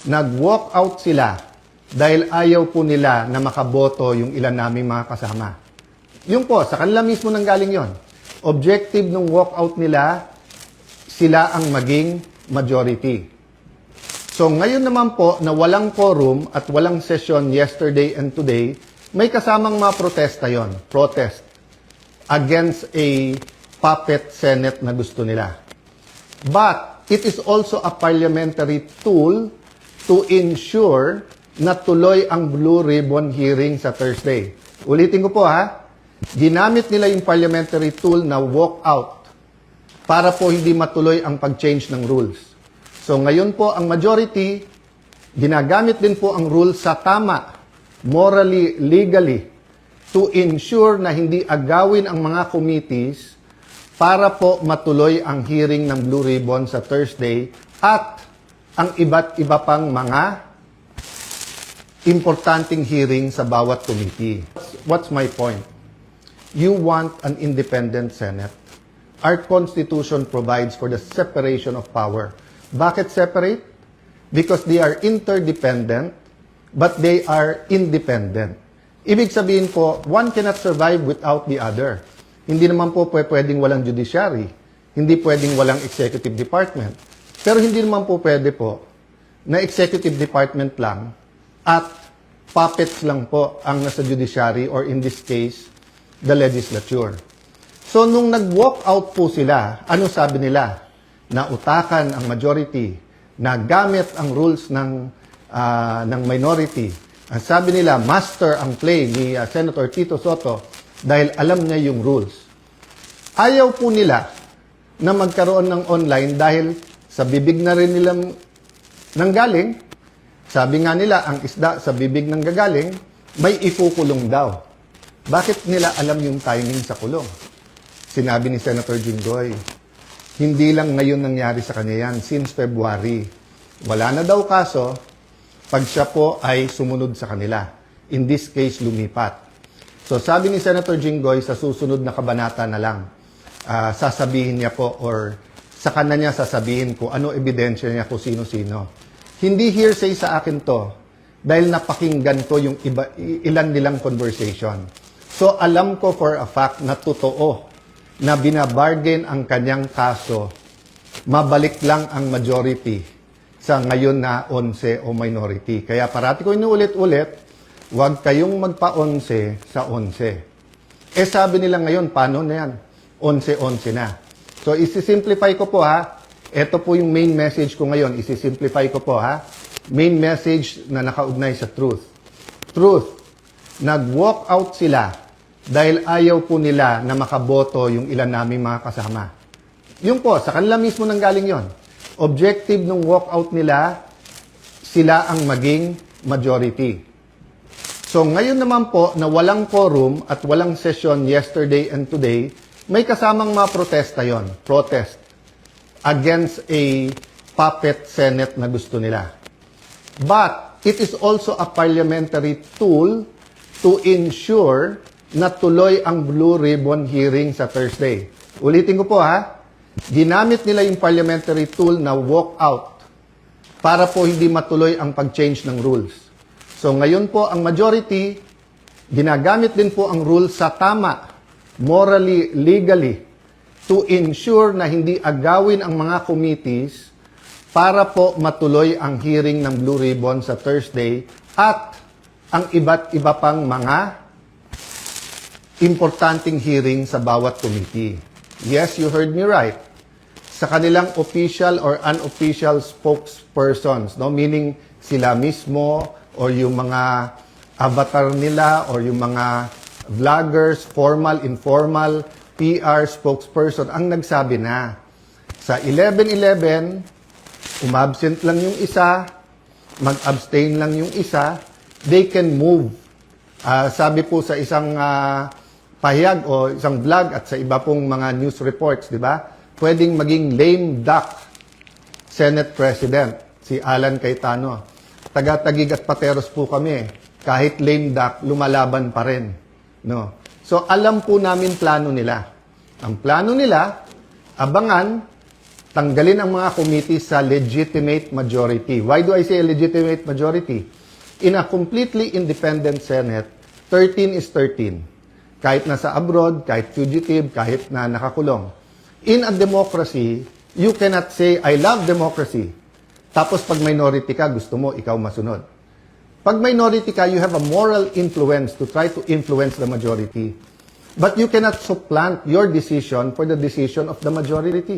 nag-walk out sila dahil ayaw po nila na makaboto yung ilan naming mga kasama. Yun po, sa kanila mismo nanggaling yon. Objective ng walk out nila, sila ang maging majority. So ngayon naman po na walang quorum at walang session yesterday and today, may kasamang mga protesta yon. Protest against a puppet Senate na gusto nila. But it is also a parliamentary tool to ensure na tuloy ang Blue Ribbon hearing sa Thursday. Ulitin ko po ha, ginamit nila yung parliamentary tool na walk out para po hindi matuloy ang pag-change ng rules. So ngayon po ang majority, ginagamit din po ang rules sa tama, morally, legally, to ensure na hindi agawin ang mga committees para po matuloy ang hearing ng Blue Ribbon sa Thursday at ang iba't iba pang mga importanteng hearing sa bawat committee. What's my point? You want an independent Senate. Our Constitution provides for the separation of power. Bakit separate? Because they are interdependent, but they are independent. Ibig sabihin po, one cannot survive without the other. Hindi naman po pwedeng walang judiciary. Hindi pwedeng walang executive department. Pero hindi naman po pwede po na executive department lang at puppets lang po ang nasa judiciary or in this case, the legislature. So nung nag-walk out po sila, ano sabi nila? Na utakan ang majority, na gamit ang rules ng minority. Ang sabi nila, master ang play ni Senator Tito Sotto dahil alam niya yung rules. Ayaw po nila na magkaroon ng online dahil sa bibig na rin nilang nanggaling. Sabi nga nila, ang isda sa bibig ng gagaling, may ikukulong daw. Bakit nila alam yung timing sa kulong? Sinabi ni Senator Jinggoy, hindi lang ngayon nangyari sa kanya yan, since February. Wala na daw kaso, pag siya po ay sumunod sa kanila. In this case, lumipat. So sabi ni Senator Jinggoy, sa susunod na kabanata na lang, sasabihin niya po or sa kanya niya sasabihin ko ano ebidensya niya kung sino-sino. Hindi hearsay sa akin to dahil napakinggan ko yung ilan nilang conversation. So alam ko for a fact na totoo na binabargain ang kanyang kaso, mabalik lang ang majority sa ngayon na 11 o minority. Kaya parati ko inuulit-ulit, huwag kayong magpa-11 sa 11. Eh sabi nila ngayon, paano na yan? 11-11 na. So isi-simplify ko po ha. Ito po yung main message ko ngayon. Isi-simplify ko po ha. Main message na nakaugnay sa truth. Truth. Nag-walk out sila dahil ayaw po nila na makaboto yung ilan naming mga kasama. Yun po, sa kanila mismo nanggaling yon. Objective ng walkout nila, sila ang maging majority. So ngayon naman po na walang quorum at walang session yesterday and today, may kasamang mga protesta yon. Protest against a puppet Senate na gusto nila. But it is also a parliamentary tool to ensure na tuloy ang Blue Ribbon hearing sa Thursday. Ulitin ko po ha, ginamit nila yung parliamentary tool na walk out para po hindi matuloy ang pag-change ng rules. So ngayon po ang majority, ginagamit din po ang rules sa tama, morally, legally, to ensure na hindi agawin ang mga committees para po matuloy ang hearing ng Blue Ribbon sa Thursday at ang iba't iba pang mga importanteng hearing sa bawat committee. Yes, you heard me right. Sa kanilang official or unofficial spokespersons, no? Meaning sila mismo or yung mga avatar nila or yung mga vloggers, formal, informal, PR spokesperson ang nagsabi na sa 11-11, umabsent lang yung isa, mag-abstain lang yung isa, they can move. Sabi po sa isang pahayag o isang vlog at sa iba pong mga news reports, di ba? Pwedeng maging lame duck Senate President, si Alan Cayetano. Taga-Taguig at Pateros po kami. Kahit lame duck, lumalaban pa rin. No? So, alam po namin plano nila. Ang plano nila, abangan, tanggalin ang mga committee sa legitimate majority. Why do I say a legitimate majority? In a completely independent Senate, 13 is 13. Kahit nasa abroad, kahit fugitive, kahit na nakakulong. In a democracy, you cannot say, I love democracy. Tapos pag minority ka, gusto mo, ikaw masunod. Pag minority ka, you have a moral influence to try to influence the majority. But you cannot supplant your decision for the decision of the majority.